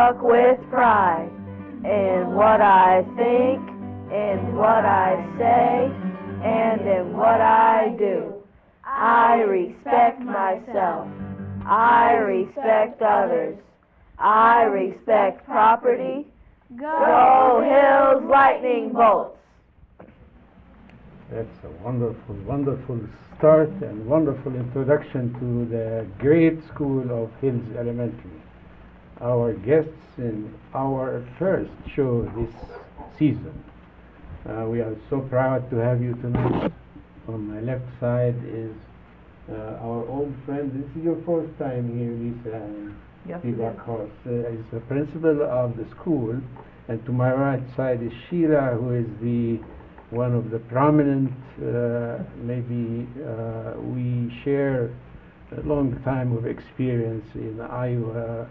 walk with pride in what I think, in what I say, and in what I do. I respect myself. I respect others. I respect property. Go Hills Lightning Bolts! That's a wonderful, wonderful start and wonderful introduction to the great school of Hills Elementary. Our guests in our first show this season. We are so proud to have you tonight. On my left side is our old friend. This is your first time here, Lisa, and Yes, TeBrockhorst is the principal of the school. And to my right side is Sheila, who is one of the prominent, we share a long time of experience in Iowa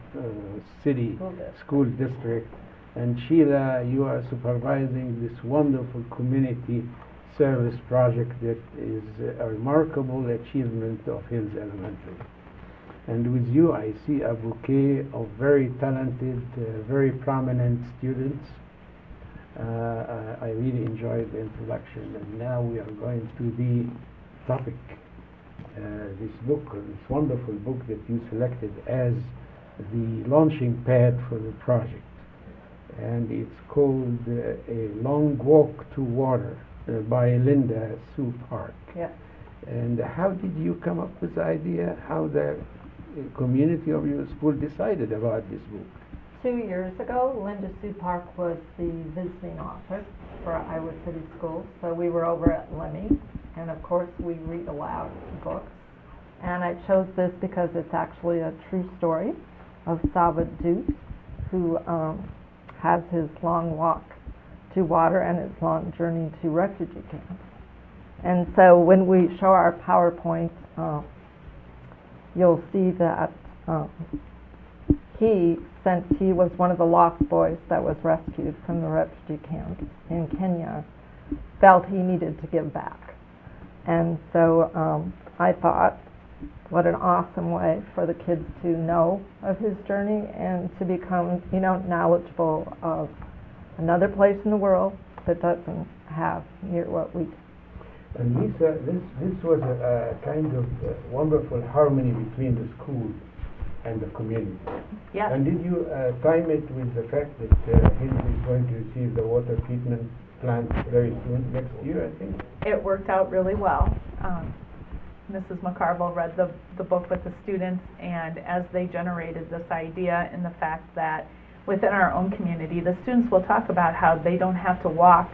City School District. And Sheila, you are supervising this wonderful community service project that is a remarkable achievement of Hills Elementary. And with you, I see a bouquet of very talented, very prominent students. I really enjoyed the introduction, and now we are going to the topic. This wonderful book that you selected as the launching pad for the project. And it's called A Long Walk to Water by Linda Sue Park. Yeah. And how did you come up with the idea, how the community of your school decided about this book? 2 years ago, Linda Sue Park was the visiting author for Iowa City Schools. So we were over at Lemmy, and of course we read aloud books. And I chose this because it's actually a true story of Salva who has his long walk to water and his long journey to refugee camps. And so when we show our PowerPoint, you'll see that since he was one of the lost boys that was rescued from the refugee camp in Kenya, felt he needed to give back. And so I thought, what an awesome way for the kids to know of his journey and to become, knowledgeable of another place in the world that doesn't have near what we do. And Lisa, this was a kind of wonderful harmony between the school and the community. Yes. And did you time it with the fact that Hills is going to receive the water treatment plant very soon, next year, I think? It worked out really well. Mrs. McCarville read the book with the students, and as they generated this idea and the fact that within our own community, the students will talk about how they don't have to walk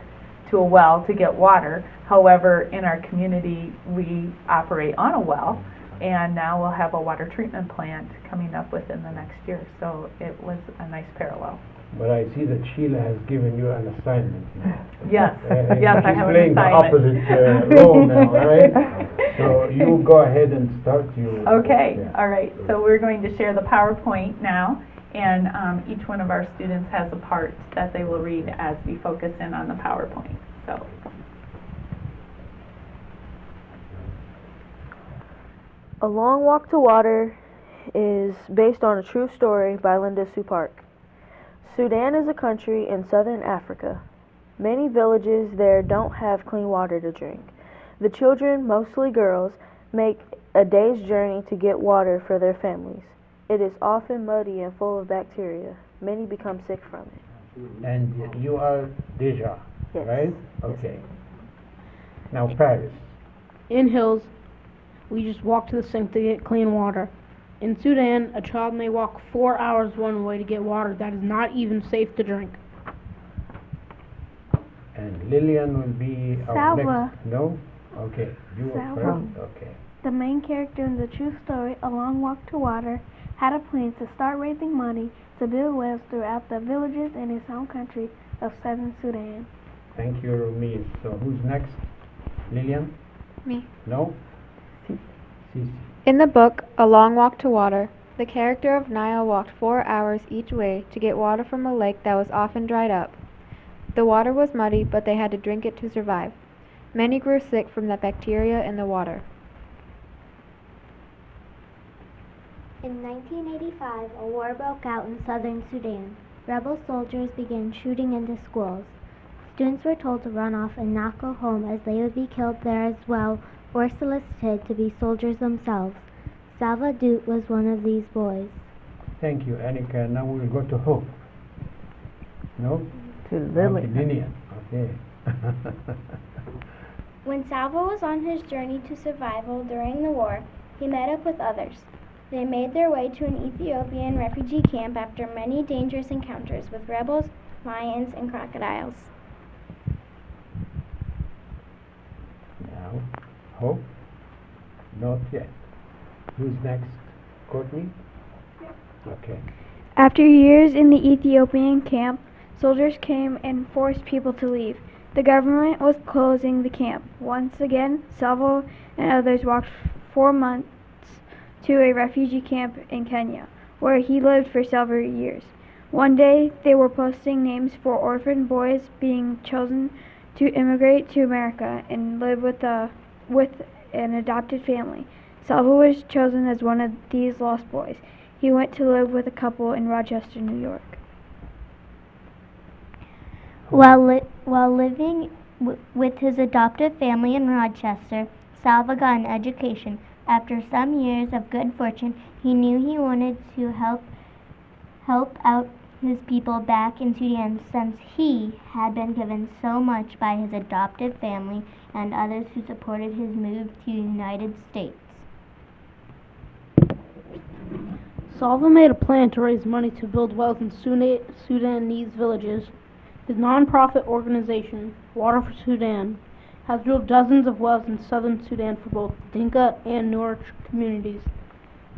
to a well to get water. However, in our community, we operate on a well, and now we'll have a water treatment plant coming up within the next year. So it was a nice parallel. But I see that Sheila has given you an assignment now. Yes, yes, I have an she's playing the opposite role now, right? So you go ahead and start your... Okay, all right. So we're going to share the PowerPoint now, and each one of our students has a part that they will read as we focus in on the PowerPoint. So. A Long Walk to Water is based on a true story by Linda Sue Park. Sudan is a country in southern Africa. Many villages there don't have clean water to drink. The children, mostly girls, make a day's journey to get water for their families. It is often muddy and full of bacteria. Many become sick from it. And you are Deja, Yes. right? Okay. Now Paris. In Hills, we just walk to the sink to get clean water. In Sudan, a child may walk 4 hours one way to get water that is not even safe to drink. And Lillian will be our Salva. next... No? Okay. You were Salva. first? Okay. The main character in the true story, A Long Walk to Water, had a plan to start raising money to build wells throughout the villages in his home country of southern Sudan. Thank you, Rumiz. So who's next? Lillian? Me. No? Cece. In the book, A Long Walk to Water, the character of Niall walked 4 hours each way to get water from a lake that was often dried up. The water was muddy, but they had to drink it to survive. Many grew sick from the bacteria in the water. In 1985, a war broke out in southern Sudan. Rebel soldiers began shooting into schools. Students were told to run off and not go home as they would be killed there as well or solicited to be soldiers themselves. Salva was one of these boys. Thank you, Annika. Now we'll go to Hope. No? To Lily. Lillian. Okay. When Salva was on his journey to survival during the war, he met up with others. They made their way to an Ethiopian refugee camp after many dangerous encounters with rebels, lions, and crocodiles. Now, Hope? Not yet. Who's next? Courtney? Okay. After years in the Ethiopian camp, soldiers came and forced people to leave. The government was closing the camp. Once again, Salva and others walked 4 months to a refugee camp in Kenya, where he lived for several years. One day, they were posting names for orphan boys being chosen to immigrate to America and live with an adopted family. Salva was chosen as one of these lost boys. He went to live with a couple in Rochester, New York. While living with his adoptive family in Rochester, Salva got an education. After some years of good fortune, he knew he wanted to help out his people back in Sudan since he had been given so much by his adoptive family and others who supported his move to the United States. Salva made a plan to raise money to build wells in Sudanese villages. His non-profit organization, Water for Sudan, has drilled dozens of wells in southern Sudan for both Dinka and Nuer communities.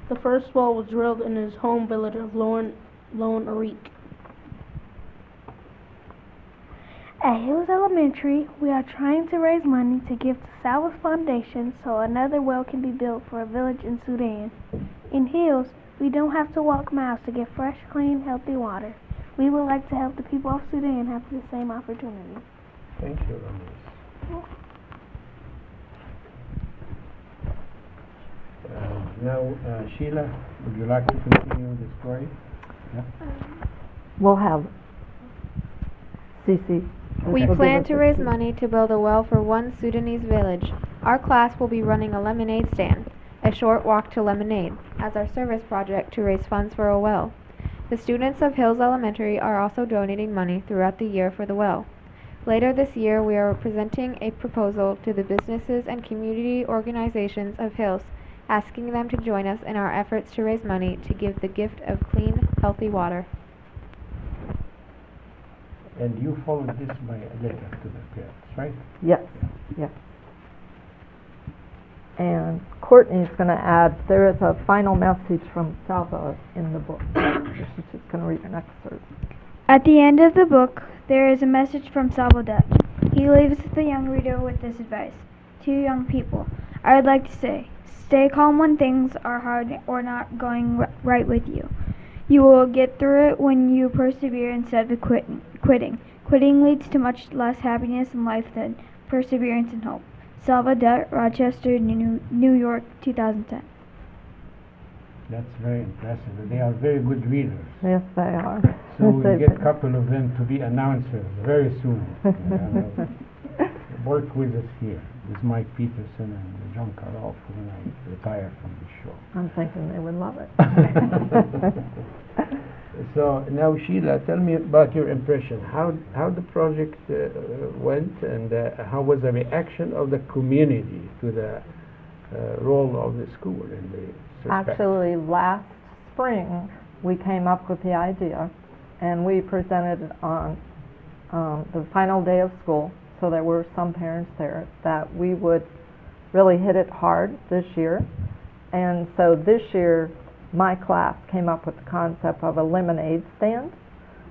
The first well was drilled in his home village of Lone Arik. At Hills Elementary, we are trying to raise money to give to Salvas Foundation so another well can be built for a village in Sudan. In Hills, we don't have to walk miles to get fresh, clean, healthy water. We would like to help the people of Sudan have the same opportunity. Thank you, Ramesh. Now, Sheila, would you like to continue the story? Yeah. We'll have Cece. We plan to raise money to build a well for one Sudanese village. Our class will be running a lemonade stand, a short walk to Lemonade, as our service project to raise funds for a well. The students of Hills Elementary are also donating money throughout the year for the well. Later this year, we are presenting a proposal to the businesses and community organizations of Hills, asking them to join us in our efforts to raise money to give the gift of clean, healthy water. And you followed this by a letter to the parents, right? Yes, yes. And Courtney's going to add, there is a final message from Salva in the book. She's just going to read an excerpt. At the end of the book, there is a message from Salva Dutch. He leaves the young reader with this advice. To young people, I would like to say, stay calm when things are hard or not going right with you. You will get through it when you persevere instead of quitting. Quitting leads to much less happiness in life than perseverance and hope. Salva Dutch, Rochester, New York, 2010. That's very impressive. They are very good readers. Yes, they are. So we'll get a couple of them to be announcers very soon. Work with us here, with Mike Peterson and John Caroff when I retire from the show. I'm thinking they would love it. So now, Sheila, tell me about your impression. How the project went, and how was the reaction of the community to the role of the school in the respect? Actually, last spring we came up with the idea, and we presented it on the final day of school. So there were some parents there that we would really hit it hard this year. And so this year, my class came up with the concept of a lemonade stand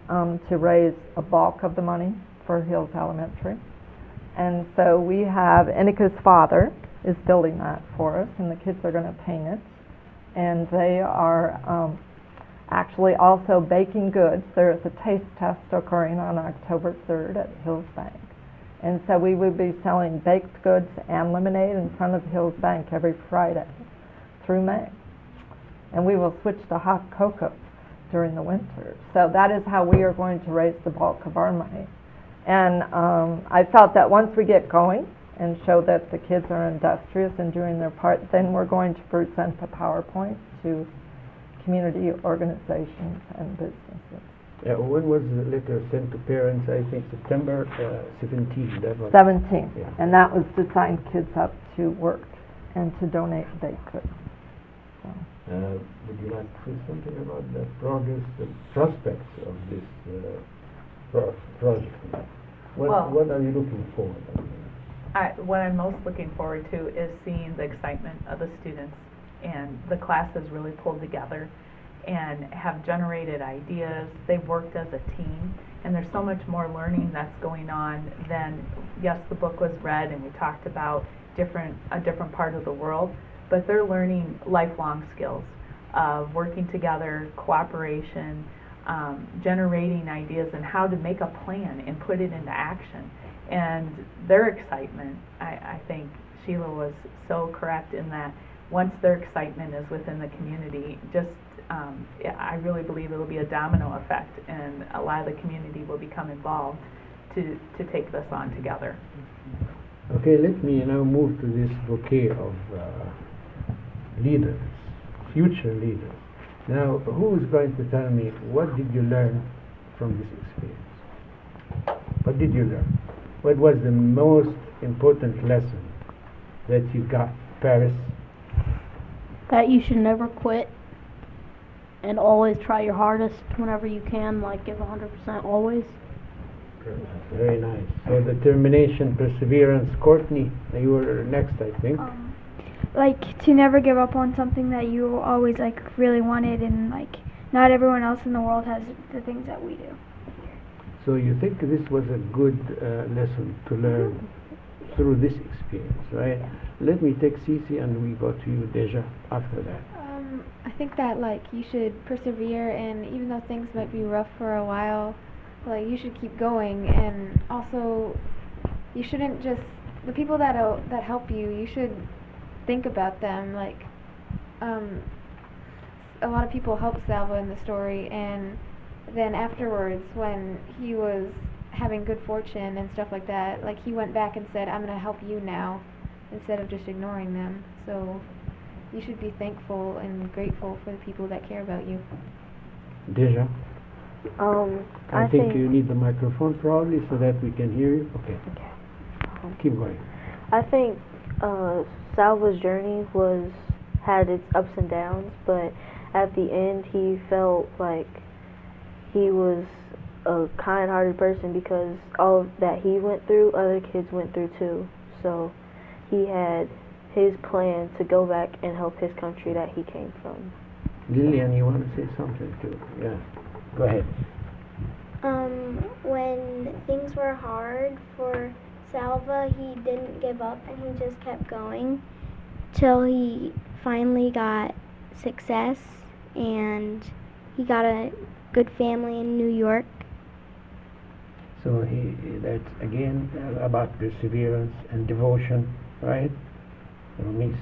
to raise a bulk of the money for Hills Elementary. And so we have, Enika's father is building that for us, and the kids are going to paint it. And they are actually also baking goods. There is a taste test occurring on October 3rd at Hills Bank. And so we will be selling baked goods and lemonade in front of Hills Bank every Friday through May. and we will switch to hot cocoa during the winter. So that is how we are going to raise the bulk of our money. And I felt that once we get going and show that the kids are industrious and doing their part, then we're going to present the PowerPoint to community organizations and businesses. When was the letter sent to parents? I think September 17. That was 17, yeah. And that was to sign kids up to work and to donate baked goods. So. Would you like to say something about the progress, the prospects of this project? What are you looking forward to? What I'm most looking forward to is seeing the excitement of the students, and the class has really pulled together and have generated ideas. They've worked as a team, and there's so much more learning that's going on than, yes, the book was read and we talked about a different part of the world, but they're learning lifelong skills of working together, cooperation, generating ideas and how to make a plan and put it into action. And their excitement, I think Sheila was so correct in that once their excitement is within the community, I really believe it'll be a domino effect, and a lot of the community will become involved to take this on together. Okay, let me now move to this bouquet of leaders, future leaders. Now, who is going to tell me what did you learn from this experience? What did you learn? What was the most important lesson that you got, Paris? That you should never quit and always try your hardest whenever you can, like give 100% always. Very nice. So determination, perseverance. Courtney, you were next, I think. Like to never give up on something that you always like really wanted, and like not everyone else in the world has the things that we do. So you think this was a good lesson to learn through this experience, right? Let me take Cece and we go to you, Deja, after that. I think that like you should persevere, and even though things might be rough for a while, like you should keep going. And also you shouldn't just, the people that help you should think about them. Like a lot of people helped Salva in the story, and then afterwards when he was having good fortune and stuff like that, like he went back and said, I'm going to help you now, instead of just ignoring them. So you should be thankful and grateful for the people that care about you. Deja? I think you think need the microphone probably so that we can hear you. Okay. Keep going. I think Salva's journey had its ups and downs, but at the end he felt like he was a kind-hearted person because all that he went through, other kids went through too. So he had his plan to go back and help his country that he came from. Lillian, you want to say something too? Yeah. Go ahead. When things were hard for Salva, he didn't give up and he just kept going till he finally got success and he got a good family in New York. So that's again about perseverance and devotion, right? Miss.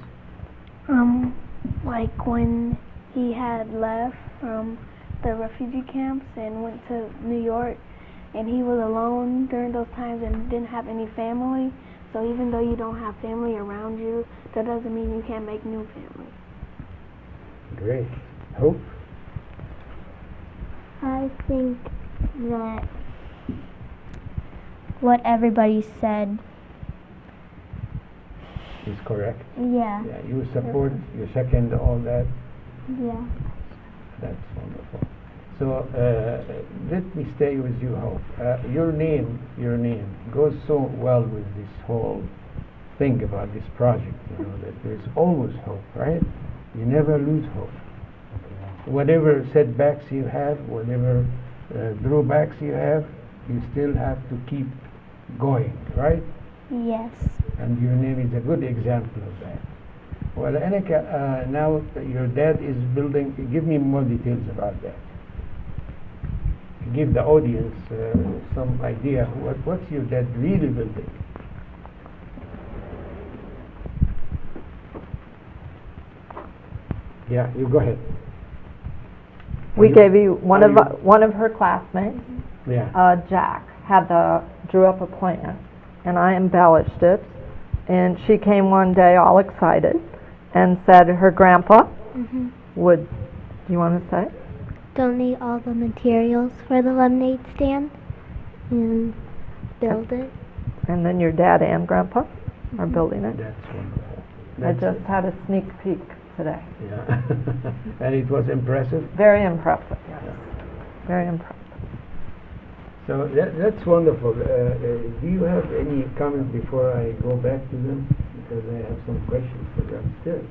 Like when he had left from the refugee camps and went to New York, and he was alone during those times and didn't have any family. So even though you don't have family around you, that doesn't mean you can't make new family. Great. Hope? I think that what everybody said, Is correct. yeah, Yeah, you support, you second all that. yeah. That's wonderful. So let me stay with you, Hope. Your name goes so well with this whole thing about this project. You know that there's always hope, right? You never lose hope. Whatever setbacks you have, whatever drawbacks you have, you still have to keep going, right? Yes. And your name is a good example of that. Well, Annika, now your dad is building. Give me more details about that. Give the audience some idea. What's your dad really building? Yeah, you go ahead. We You- gave you are you- one of her classmates, Yeah. Jack, drew up a plan, and I embellished it. And she came one day all excited and said her grandpa would. Do you want to say? Donate all the materials for the lemonade stand and build it. And then your dad and grandpa are building it. That's wonderful. I just had a sneak peek today. Yeah. And it was impressive. Very impressive. Yes. Very impressive. So that's wonderful. Do you have any comments before I go back to them? Because I have some questions for them still.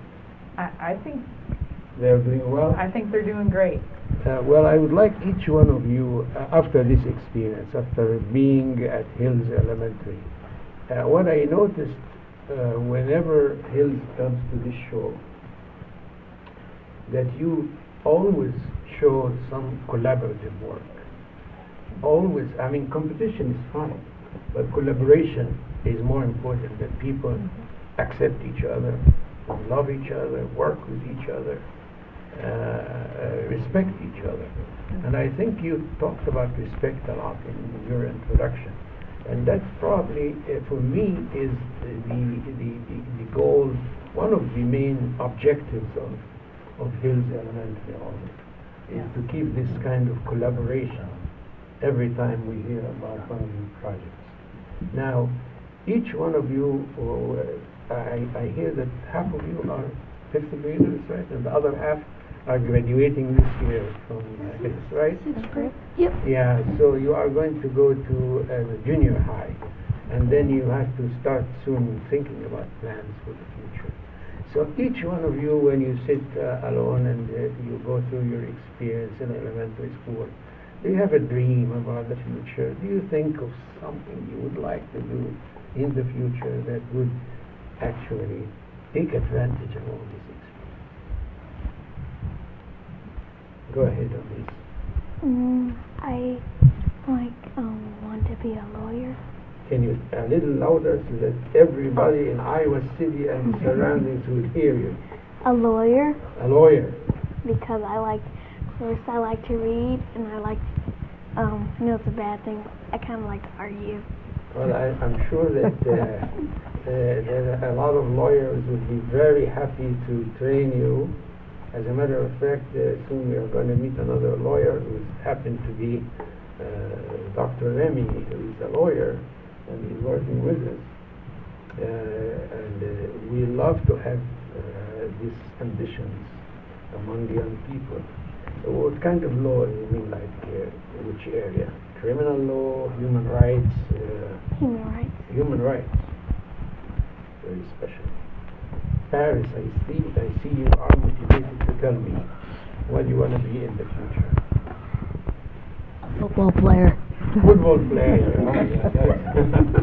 I think They're doing well? they're doing great. Well, I would like each one of you, after this experience, after being at Hills Elementary, what I noticed whenever Hills comes to this show, that you always show some collaborative work. Always, I mean, competition is fine, but collaboration is more important, that people accept each other, love each other, work with each other, respect each other. And I think you talked about respect a lot in your introduction. And that's probably, for me, is the goal, one of the main objectives of Hills Elementary always, is to keep this kind of collaboration every time we hear about one of these projects. Now, each one of you, I hear that half of you are fifth graders, right? And the other half are graduating this year from Hills, right? Sixth grade. Yep. Yeah, so you are going to go to the junior high, and then you have to start soon thinking about plans for the future. So each one of you, when you sit alone and you go through your experience in elementary school, do you have a dream about the future? Do you think of something you would like to do in the future that would actually take advantage of all this experience? Go ahead on this. I want to be a lawyer. Can you a little louder so that everybody in Iowa City and the surroundings will hear you? A lawyer, A lawyer. because I like to read, and I like, I know it's a bad thing, but I kind of like to argue. Well, I'm sure that a lot of lawyers would be very happy to train you. As a matter of fact, soon we are going to meet another lawyer who happens to be Dr. Remy, who is a lawyer, and he's working with us. And we love to have these ambitions among young people. So what kind of law do you mean, like which area? Criminal law, human rights? Human rights. Human rights. Very special. Paris, I see you are motivated to tell me what you want to be in the future. A football player. Football player. Oh, yeah,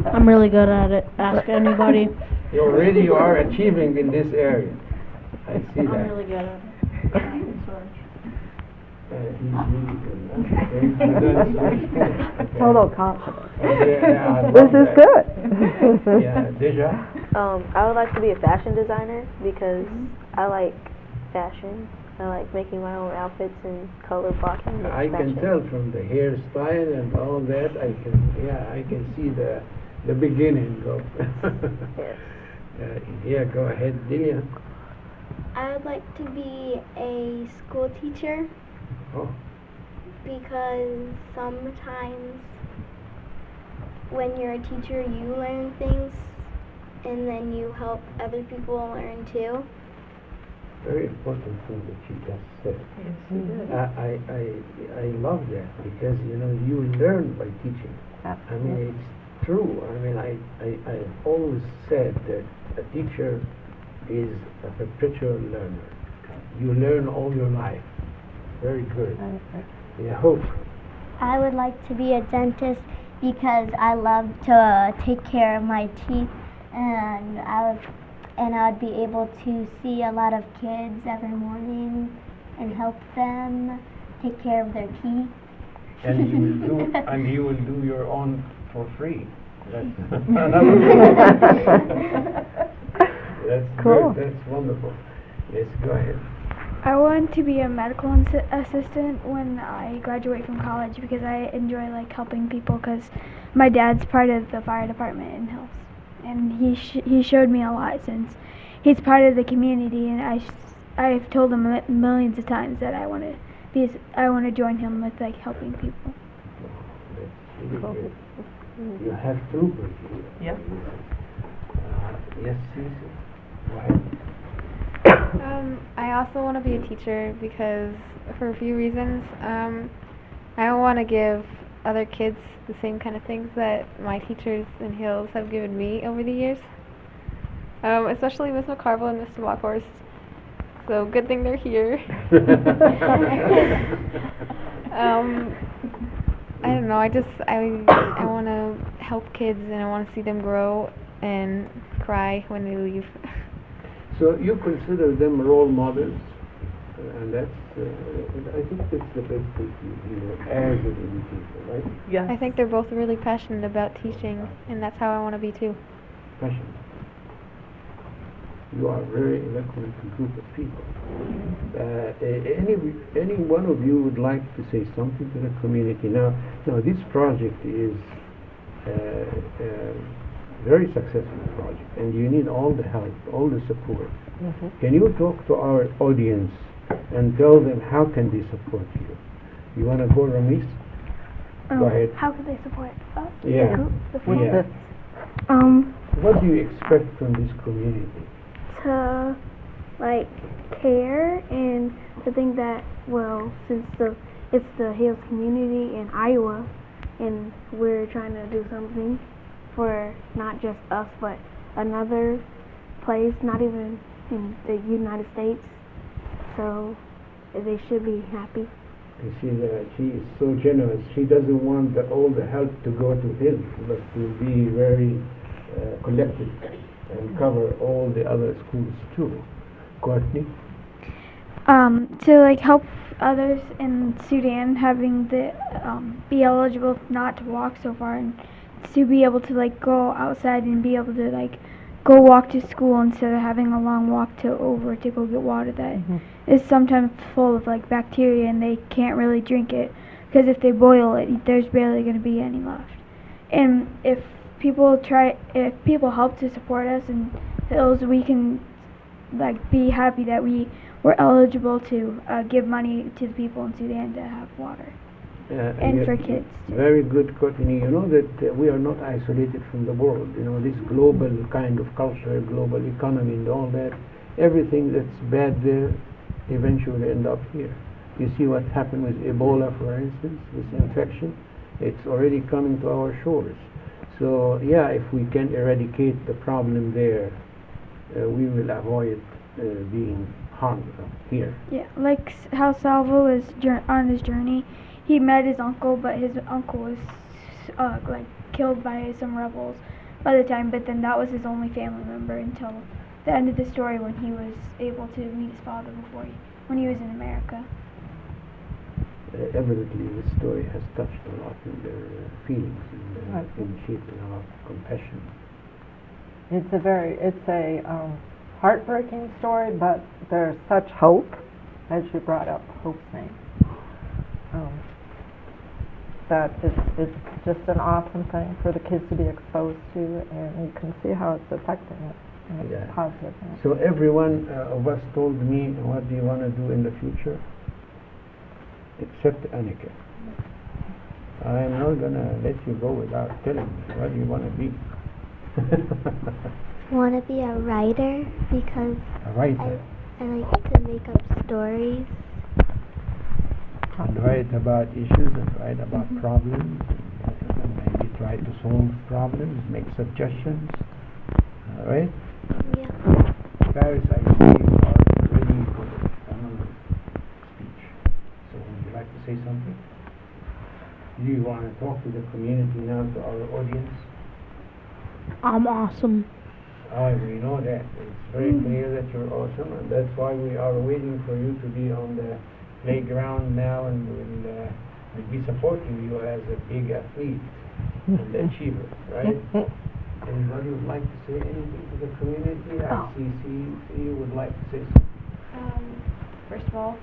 that's I'm really good at it. Ask anybody. you are achieving in this area. I see that. I'm really good at it. He's really good. Okay. Total confidence. Yeah, I This love is that. good. Yeah, Deja? I would like to be a fashion designer because I like fashion. I like making my own outfits and color blocking. I can tell from the hairstyle and all that. I can see the beginning of. Yes. Yeah, go ahead, Delia. I would like to be a school teacher Oh, because sometimes when you're a teacher you learn things and then you help other people learn too. very important thing that you just said. Yes, you did. I love that because you learn by teaching. I mean, it's true. I mean, I've always said that a teacher is a perpetual learner. You learn all your life. Very good. Yeah, Hope. I would like to be a dentist because I love to take care of my teeth, and I'd be able to see a lot of kids every morning and help them take care of their teeth. And you will do your own for free. That's Cool. good. That's wonderful. Yes, go ahead. I want to be a medical assistant when I graduate from college because I enjoy like helping people because my dad's part of the fire department in Hills, and he showed me a lot since he's part of the community, and I've told him millions of times that I want to join him with like helping people. That's really good. You have troopers here. Yes. Yes, Cece. Go ahead. I also want to be a teacher because, for a few reasons, I want to give other kids the same kind of things that my teachers in Hills have given me over the years, especially Ms. McCarville and Mr. TeBrockhorst. So good thing they're here. I don't know. I want to help kids, and I want to see them grow and cry when they leave. So you consider them role models, and that's, I think that's the best thing you do as an educator, right? Yes. I think they're both really passionate about teaching, and that's how I want to be too. Passion. You are a very eloquent group of people. Any one of you would like to say something to the community? Now this project is very successful project, and you need all the help, all the support. Can you talk to our audience and tell them how can they support you? You want to go, Ramis? Go ahead. How can they support us? Yeah. Yeah. What do you expect from this community? To like care and to think that, well, since it's the Hills community in Iowa, and we're trying to do something for not just us but another place, not even in the United States, so they should be happy. You see that she is so generous. She doesn't want all the help to go to Hills, but to be very collected and cover all the other schools too. Courtney? To like help others in Sudan having the be eligible not to walk so far, and to be able to like go outside and be able to like go walk to school instead of having a long walk to go get water that is sometimes full of like bacteria, and they can't really drink it because if they boil it, there's barely going to be any left. And if people help to support us in Hills, we can like be happy that we were eligible to give money to the people in Sudan to have water. And for kids too. Very good, Courtney. You know that we are not isolated from the world. You know, this global kind of culture, global economy and all that, everything that's bad there eventually end up here. You see what happened with Ebola, for instance, this infection. It's already coming to our shores. So yeah, if we can eradicate the problem there, we will avoid being harmed here. Yeah, like how Salva was on his journey. He met his uncle, but his uncle was like killed by some rebels by the time. But then that was his only family member until the end of the story, when he was able to meet his father when he was in America. Evidently, this story has touched a lot in their feelings and shaped a lot of compassion. It's a heartbreaking story, but there's such hope, as you brought up Hope's name. That it's just an awesome thing for the kids to be exposed to, and you can see how it's affecting it. And it's positive. So every one of us told me, what do you want to do in the future? Except Annika. I am not going to let you go without telling me. What do you want to be? I want to be a writer because a writer. I like to make up stories. And write about issues and write about problems, and maybe try to solve problems, make suggestions. All right? Yeah. Paris, I see you are ready for another speech. So would you like to say something? Do you want to talk to the community now, to our audience? I'm awesome. We know that. It's very clear that you're awesome, and that's why we are waiting for you to be on the playground now, and we'll be supporting you as a big athlete and achiever, right? Anybody would like to say anything to the community? I see you would like to say something. first of all.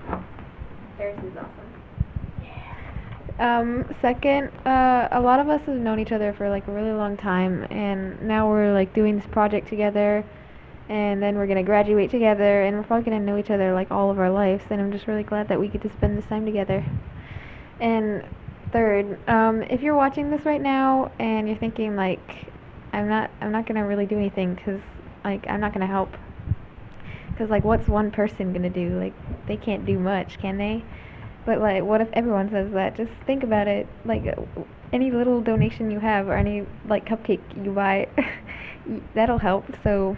Theirs is awesome. Second, a lot of us have known each other for like a really long time, and now we're like doing this project together, and then we're gonna graduate together, and we're probably gonna know each other like all of our lives, and I'm just really glad that we get to spend this time together. And third, if you're watching this right now and you're thinking like, I'm not gonna really do anything because like I'm not gonna help, because like what's one person gonna do? Like they can't do much, can they? But like, what if everyone says that? Just think about it. Like any little donation you have or any like cupcake you buy, that'll help. So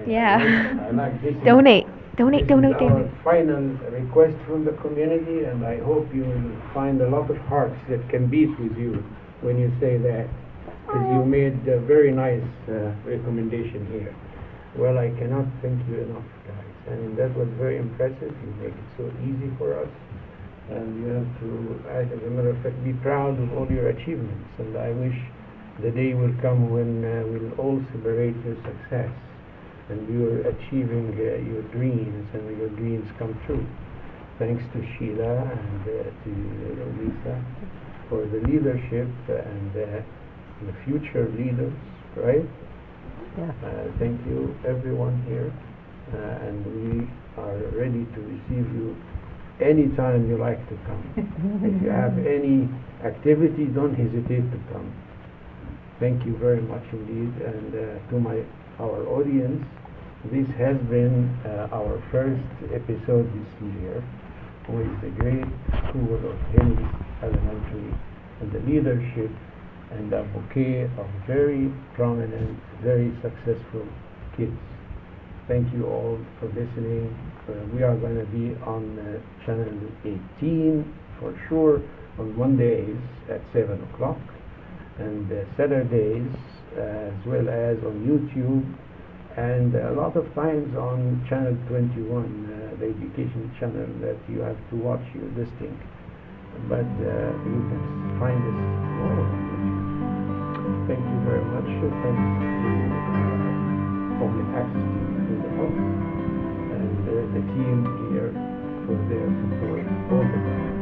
yeah, I like this. donate. This is our final request from the community, and I hope you will find a lot of hearts that can beat with you when you say that, because you made a very nice recommendation here. Well, I cannot thank you enough, guys. I mean, that was very impressive. You make it so easy for us, and you have to, as a matter of fact, be proud of all your achievements. And I wish the day will come when we'll all celebrate your success, and you're achieving your dreams, and your dreams come true. Thanks to Sheila and to Lisa for the leadership and the future leaders, right? Yes. Thank you, everyone here, and we are ready to receive you anytime you like to come. If you have any activity, don't hesitate to come. Thank you very much indeed, and to our audience, this has been our first episode this year with the great school of Hills Elementary and the leadership and a bouquet of very prominent, very successful kids. Thank you all for listening. We are going to be on channel 18 for sure on Mondays at 7 o'clock, and Saturdays as well as on YouTube, and a lot of times on channel 21, the education channel that you have to watch your listing. But you can find us all on YouTube. Thank you very much. Thanks to Public Access to the Hub and the team here for their support all the time.